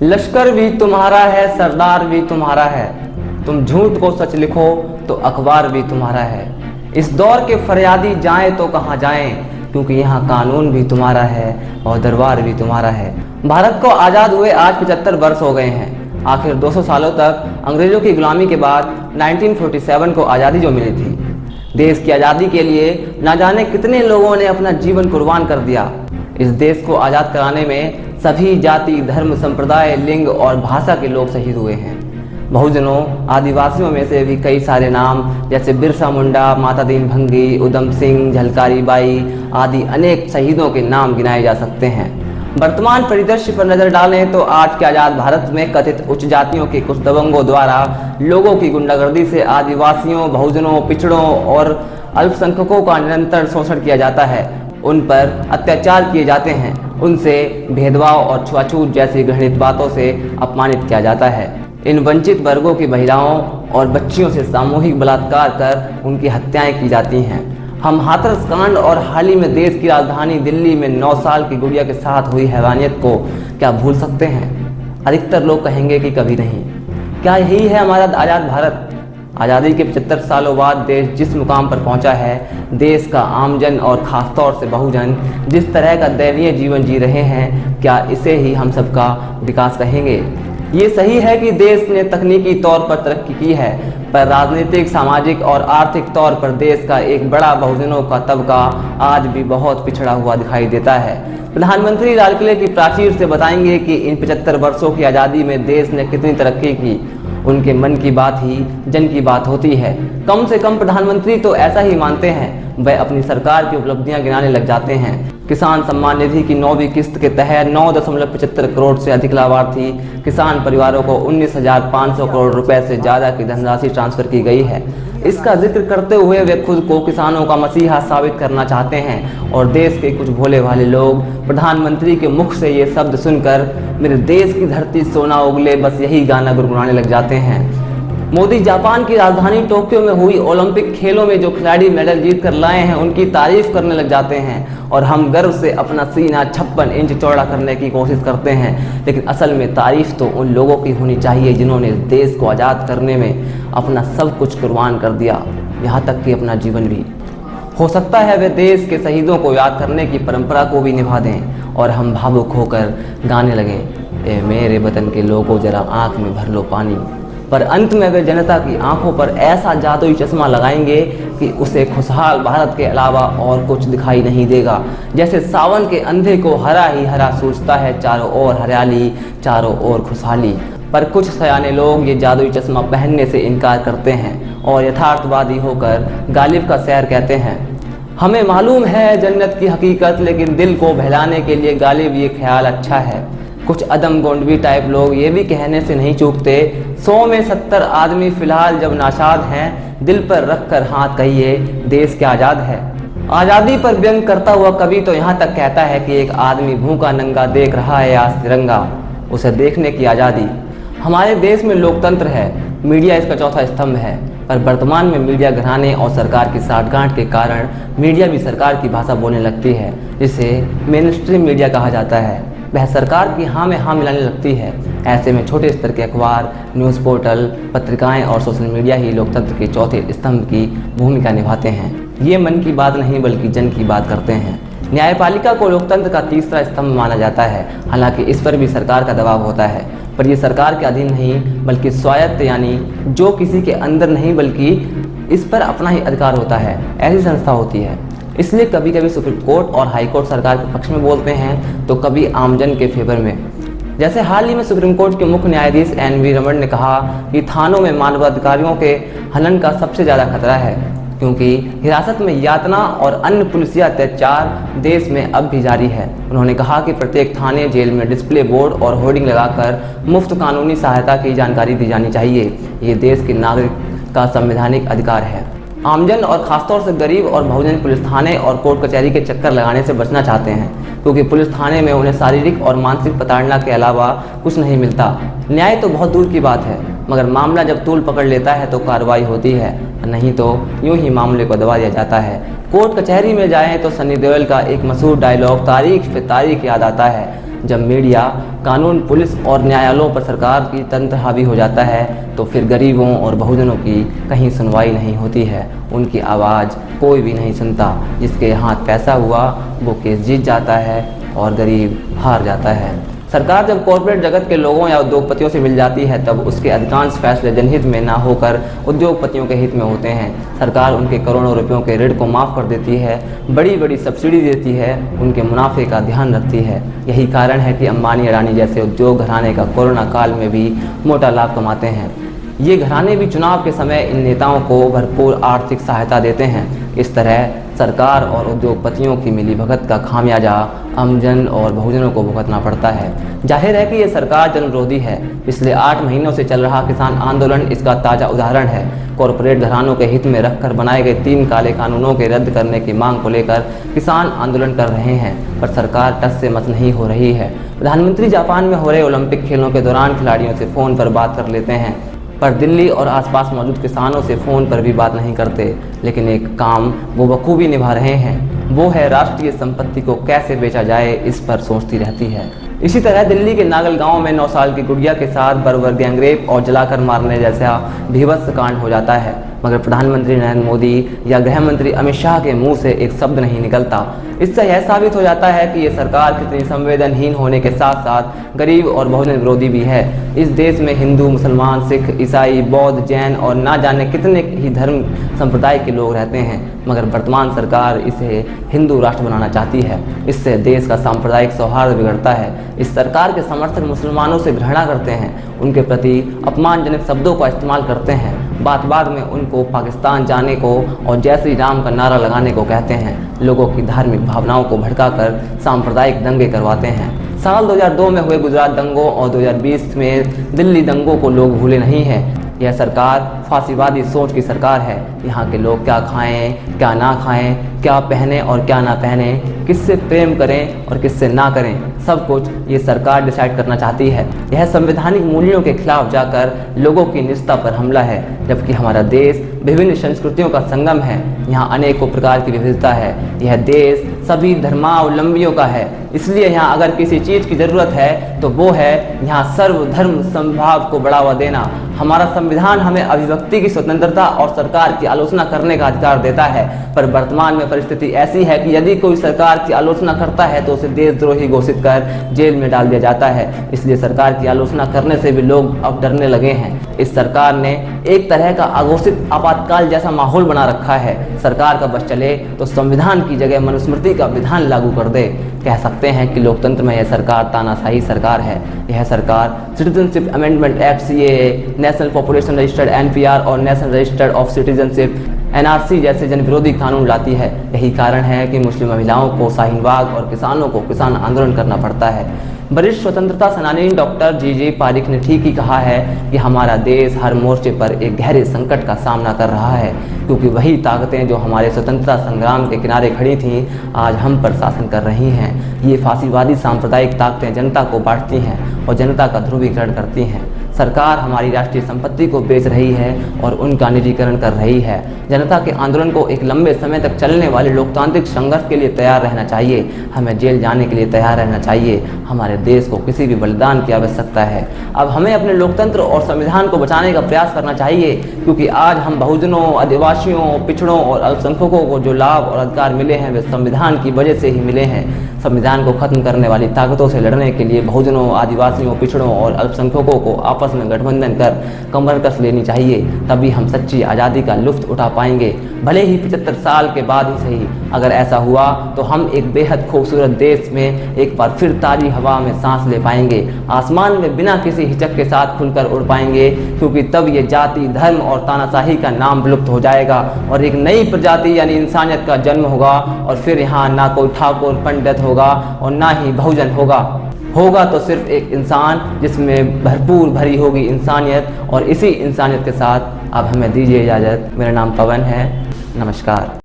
लश्कर भी तुम्हारा है, सरदार भी तुम्हारा है। तुम झूठ को सच लिखो तो अखबार भी तुम्हारा है। इस दौर के फरियादी जाएं तो कहाँ जाएं, क्योंकि यहाँ कानून भी तुम्हारा है और दरबार भी तुम्हारा है। भारत को आज़ाद हुए आज 75 वर्ष हो गए हैं। आखिर 200 सालों तक अंग्रेजों की गुलामी के बाद 1947 को आज़ादी जो मिली थी, देश की आज़ादी के लिए ना जाने कितने लोगों ने अपना जीवन कुर्बान कर दिया। इस देश को आज़ाद कराने में सभी जाति, धर्म, संप्रदाय, लिंग और भाषा के लोग शहीद हुए हैं। बहुजनों, आदिवासियों में से भी कई सारे नाम जैसे बिरसा मुंडा, माता दीन भंगी, उधम सिंह, झलकारी बाई आदि अनेक शहीदों के नाम गिनाए जा सकते हैं। वर्तमान परिदृश्य पर नजर डालें तो आज के आज़ाद भारत में कथित उच्च जातियों के कुछ दबंगों द्वारा लोगों की गुंडागर्दी से आदिवासियों, बहुजनों, पिछड़ों और अल्पसंख्यकों का निरंतर शोषण किया जाता है। उन पर अत्याचार किए जाते हैं, उनसे भेदभाव और छुआछूत जैसी घृणित बातों से अपमानित किया जाता है। इन वंचित वर्गों की महिलाओं और बच्चियों से सामूहिक बलात्कार कर उनकी हत्याएं की जाती हैं। हम हाथरस कांड और हाल ही में देश की राजधानी दिल्ली में 9 साल की गुड़िया के साथ हुई हैवानियत को क्या भूल सकते हैं? अधिकतर लोग कहेंगे कि कभी नहीं। क्या यही है हमारा आज़ाद भारत? आज़ादी के 75 सालों बाद देश जिस मुकाम पर पहुंचा है, देश का आमजन और ख़ासतौर से बहुजन जिस तरह का दयनीय जीवन जी रहे हैं, क्या इसे ही हम सबका विकास कहेंगे? ये सही है कि देश ने तकनीकी तौर पर तरक्की की है, पर राजनीतिक, सामाजिक और आर्थिक तौर पर देश का एक बड़ा बहुजनों का तबका आज भी बहुत पिछड़ा हुआ दिखाई देता है। प्रधानमंत्री लाल किले की प्राचीर से बताएंगे कि इन 75 वर्षों की आज़ादी में देश ने कितनी तरक्की की। उनके मन की बात ही जन की बात होती है। कम से कम प्रधानमंत्री तो ऐसा ही मानते हैं। वह अपनी सरकार की उपलब्धियां गिनाने लग जाते हैं। किसान सम्मान निधि की 9वीं किस्त के तहत 9.75 करोड़ से अधिक लाभार्थी किसान परिवारों को 19,500 करोड़ रुपए से ज़्यादा की धनराशि ट्रांसफर की गई है। इसका जिक्र करते हुए वे खुद को किसानों का मसीहा साबित करना चाहते हैं और देश के कुछ भोले भाले लोग प्रधानमंत्री के मुख से ये शब्द सुनकर मेरे देश की धरती सोना उगले बस यही गाना गुनगुनाने लग जाते हैं। मोदी जापान की राजधानी टोक्यो में हुई ओलंपिक खेलों में जो खिलाड़ी मेडल जीत कर लाए हैं, उनकी तारीफ करने लग जाते हैं और हम गर्व से अपना सीना 56 इंच चौड़ा करने की कोशिश करते हैं। लेकिन असल में तारीफ तो उन लोगों की होनी चाहिए जिन्होंने देश को आज़ाद करने में अपना सब कुछ कुर्बान कर दिया, यहाँ तक कि अपना जीवन भी। हो सकता है वे देश के शहीदों को याद करने की परंपरा को भी निभा दें और हम भावुक होकर गाने लगें, ए मेरे वतन के लोगों जरा आँख में भर लो पानी। पर अंत में वे जनता की आंखों पर ऐसा जादुई चश्मा लगाएंगे कि उसे खुशहाल भारत के अलावा और कुछ दिखाई नहीं देगा। जैसे सावन के अंधे को हरा ही हरा सूझता है, चारों ओर हरियाली, चारों ओर खुशहाली। पर कुछ सयाने लोग ये जादुई चश्मा पहनने से इनकार करते हैं और यथार्थवादी होकर गालिब का शहर कहते हैं। हमें मालूम है जन्नत की हकीकत, लेकिन दिल को बहलाने के लिए गालिब ये ख्याल अच्छा है। कुछ अदम गोंडवी टाइप लोग ये भी कहने से नहीं चूकते, 100 में 70 आदमी फिलहाल जब नाशाद हैं, दिल पर रख कर हाथ कहिए देश क्या आज़ाद है। आज़ादी पर व्यंग करता हुआ कवि तो यहाँ तक कहता है कि एक आदमी भूखा नंगा देख रहा है आज तिरंगा, उसे देखने की आज़ादी। हमारे देश में लोकतंत्र है, मीडिया इसका चौथा स्तंभ है, पर वर्तमान में मीडिया घराने और सरकार की साठगांठ के कारण मीडिया भी सरकार की भाषा बोलने लगती है, जिसे मेन स्ट्रीम मीडिया कहा जाता है। वह सरकार की हाँ में हाँ मिलाने लगती है। ऐसे में छोटे स्तर के अखबार, न्यूज़ पोर्टल, पत्रिकाएं और सोशल मीडिया ही लोकतंत्र के चौथे स्तंभ की भूमिका निभाते हैं। ये मन की बात नहीं बल्कि जन की बात करते हैं। न्यायपालिका को लोकतंत्र का तीसरा स्तंभ माना जाता है। हालांकि इस पर भी सरकार का दबाव होता है, पर यह सरकार के अधीन नहीं बल्कि स्वायत्त, यानी जो किसी के अंदर नहीं बल्कि इस पर अपना ही अधिकार होता है, ऐसी संस्था होती है। इसलिए कभी कभी सुप्रीम कोर्ट और हाई कोर्ट सरकार के पक्ष में बोलते हैं तो कभी आमजन के फेवर में। जैसे हाल ही में सुप्रीम कोर्ट के मुख्य न्यायाधीश NV रमन ने कहा कि थानों में मानवाधिकारियों के हनन का सबसे ज़्यादा खतरा है, क्योंकि हिरासत में यातना और अन्य पुलिसिया अत्याचार देश में अब भी जारी है। उन्होंने कहा कि प्रत्येक थाने, जेल में डिस्प्ले बोर्ड और होर्डिंग लगाकर मुफ्त कानूनी सहायता की जानकारी दी जानी चाहिए। ये देश के नागरिक का संवैधानिक अधिकार है। आमजन और खासतौर से गरीब और बहुजन पुलिस थाने और कोर्ट कचहरी के चक्कर लगाने से बचना चाहते हैं, क्योंकि पुलिस थाने में उन्हें शारीरिक और मानसिक प्रताड़ना के अलावा कुछ नहीं मिलता। न्याय तो बहुत दूर की बात है, मगर मामला जब तूल पकड़ लेता है तो कार्रवाई होती है, नहीं तो यूं ही मामले को दबा दिया जाता है। कोर्ट कचहरी में जाएं तो सनी देओल का एक मशहूर डायलॉग तारीख पे तारीख याद आता है, जब मीडिया कानून, पुलिस और न्यायालयों पर सरकार की तंत्र हावी हो जाता है तो फिर गरीबों और बहुजनों की कहीं सुनवाई नहीं होती है। उनकी आवाज़ कोई भी नहीं सुनता। जिसके हाथ पैसा हुआ वो केस जीत जाता है और गरीब हार जाता है। सरकार जब कॉरपोरेट जगत के लोगों या उद्योगपतियों से मिल जाती है तब उसके अधिकांश फैसले जनहित में ना होकर उद्योगपतियों के हित में होते हैं। सरकार उनके करोड़ों रुपयों के ऋण को माफ़ कर देती है, बड़ी बड़ी सब्सिडी देती है, उनके मुनाफे का ध्यान रखती है। यही कारण है कि अंबानी, अडानी जैसे उद्योग घराने का कोरोना काल में भी मोटा लाभ कमाते हैं। ये घराने भी चुनाव के समय इन नेताओं को भरपूर आर्थिक सहायता देते हैं। इस तरह सरकार और उद्योगपतियों की मिलीभगत का खामियाजा आमजन और बहुजनों को भुगतना पड़ता है। जाहिर है कि ये सरकार जनविरोधी है। पिछले 8 महीनों से चल रहा किसान आंदोलन इसका ताज़ा उदाहरण है। कॉरपोरेट घरानों के हित में रखकर बनाए गए 3 काले कानूनों के रद्द करने की मांग को लेकर किसान आंदोलन कर रहे हैं, पर सरकार टस से मस नहीं हो रही है। प्रधानमंत्री जापान में हो रहे ओलंपिक खेलों के दौरान खिलाड़ियों से फ़ोन पर बात कर लेते हैं, पर दिल्ली और आसपास मौजूद किसानों से फ़ोन पर भी बात नहीं करते। लेकिन एक काम वो बखूबी निभा रहे हैं, वो है राष्ट्रीय संपत्ति को कैसे बेचा जाए, इस पर सोचती रहती है। इसी तरह दिल्ली के नागल गांव में 9 साल की गुड़िया के साथ बर्बर गैंगरेप और जलाकर मारने जैसा भीभत्स कांड हो जाता है, मगर प्रधानमंत्री नरेंद्र मोदी या गृह मंत्री अमित शाह के मुंह से एक शब्द नहीं निकलता। इससे यह साबित हो जाता है कि ये सरकार कितनी संवेदनहीन होने के साथ साथ गरीब और बहुजन विरोधी भी है। इस देश में हिंदू, मुसलमान, सिख, ईसाई, बौद्ध, जैन और ना जाने कितने ही धर्म संप्रदाय के लोग रहते हैं, मगर वर्तमान सरकार इसे हिंदू राष्ट्र बनाना चाहती है। इससे देश का सांप्रदायिक सौहार्द बिगड़ता है। इस सरकार के समर्थक मुसलमानों से घृणा करते हैं, उनके प्रति अपमानजनक शब्दों का इस्तेमाल करते हैं, बात बात में उनको पाकिस्तान जाने को और जय श्री राम का नारा लगाने को कहते हैं, लोगों की धार्मिक भावनाओं को भड़काकर सांप्रदायिक दंगे करवाते हैं। साल 2002 में हुए गुजरात दंगों और 2020 में दिल्ली दंगों को लोग भूले नहीं हैं। यह सरकार फांसीवादी सोच की सरकार है। यहाँ के लोग क्या खाएं, क्या ना खाएं, क्या पहने और क्या ना पहने, किससे प्रेम करें और किससे ना करें, सब कुछ ये सरकार डिसाइड करना चाहती है। यह संवैधानिक मूल्यों के खिलाफ जाकर लोगों की निजता पर हमला है। जबकि हमारा देश विभिन्न संस्कृतियों का संगम है, यहाँ अनेकों प्रकार की विविधता है। यह देश सभी धर्मावलंबियों का है, इसलिए यहाँ अगर किसी चीज़ की ज़रूरत है तो वो है यहाँ सर्वधर्म समभाव को बढ़ावा देना। हमारा संविधान हमें अभिव्यक्ति की स्वतंत्रता और सरकार की आलोचना करने का अधिकार देता है, पर वर्तमान में परिस्थिति ऐसी है कि यदि कोई सरकार की आलोचना करता है तो उसे देशद्रोही घोषित कर जेल में डाल दिया जाता है। इसलिए सरकार की आलोचना करने से भी लोग अब डरने लगे हैं। इस सरकार ने एक तरह का अघोषित आपातकाल जैसा माहौल बना रखा है। सरकार का बस चले तो संविधान की जगह मनुस्मृति का विधान लागू कर दे। कह सकते हैं कि लोकतंत्र में यह सरकार तानाशाही सरकार है। यह सरकार citizenship amendment act CAA, national population registered NPR और national registered of citizenship NRC जैसे जनविरोधी कानून लाती है। यही कारण है कि मुस्लिम महिलाओं को शाहीनबाग और किसानों को किसान आंदोलन करना पड़ता है। वरिष्ठ स्वतंत्रता सेनानी डॉक्टर G.G. पारिख ने ठीक ही कहा है कि हमारा देश हर मोर्चे पर एक गहरे संकट का सामना कर रहा है, क्योंकि वही ताकतें जो हमारे स्वतंत्रता संग्राम के किनारे खड़ी थीं आज हम पर शासन कर रही हैं। ये फांसीवादी सांप्रदायिक ताकतें जनता को बांटती हैं और जनता का ध्रुवीकरण करती हैं। सरकार हमारी राष्ट्रीय संपत्ति को बेच रही है और उनका निजीकरण कर रही है। जनता के आंदोलन को एक लंबे समय तक चलने वाले लोकतांत्रिक संघर्ष के लिए तैयार रहना चाहिए। हमें जेल जाने के लिए तैयार रहना चाहिए। हमारे देश को किसी भी बलिदान की आवश्यकता है। अब हमें अपने लोकतंत्र और संविधान को बचाने का प्रयास करना चाहिए, क्योंकि आज हम बहुजनों, आदिवासियों, पिछड़ों और अल्पसंख्यकों को जो लाभ और अधिकार मिले हैं वे संविधान की वजह से ही मिले हैं। संविधान को खत्म करने वाली ताकतों से लड़ने के लिए बहुजनों, आदिवासियों, पिछड़ों और अल्पसंख्यकों को आपस में गठबंधन कर कमर कस लेनी चाहिए। तभी हम सच्ची आज़ादी का लुत्फ उठा पाएंगे, भले ही 75 साल के बाद ही सही। अगर ऐसा हुआ तो हम एक बेहद खूबसूरत देश में एक बार फिर ताज़ी हवा में सांस ले पाएंगे, आसमान में बिना किसी हिचक के साथ खुलकर उड़ पाएंगे, क्योंकि तब ये जाति, धर्म और तानाशाही का नाम विलुप्त हो जाएगा और एक नई प्रजाति यानी इंसानियत का जन्म होगा। और फिर यहाँ ना कोई ठाकुर पंडित होगा और ना ही बहुजन होगा तो सिर्फ एक इंसान जिसमें भरपूर भरी होगी इंसानियत। और इसी इंसानियत के साथ अब हमें दीजिए इजाज़त। मेरा नाम पवन है। नमस्कार।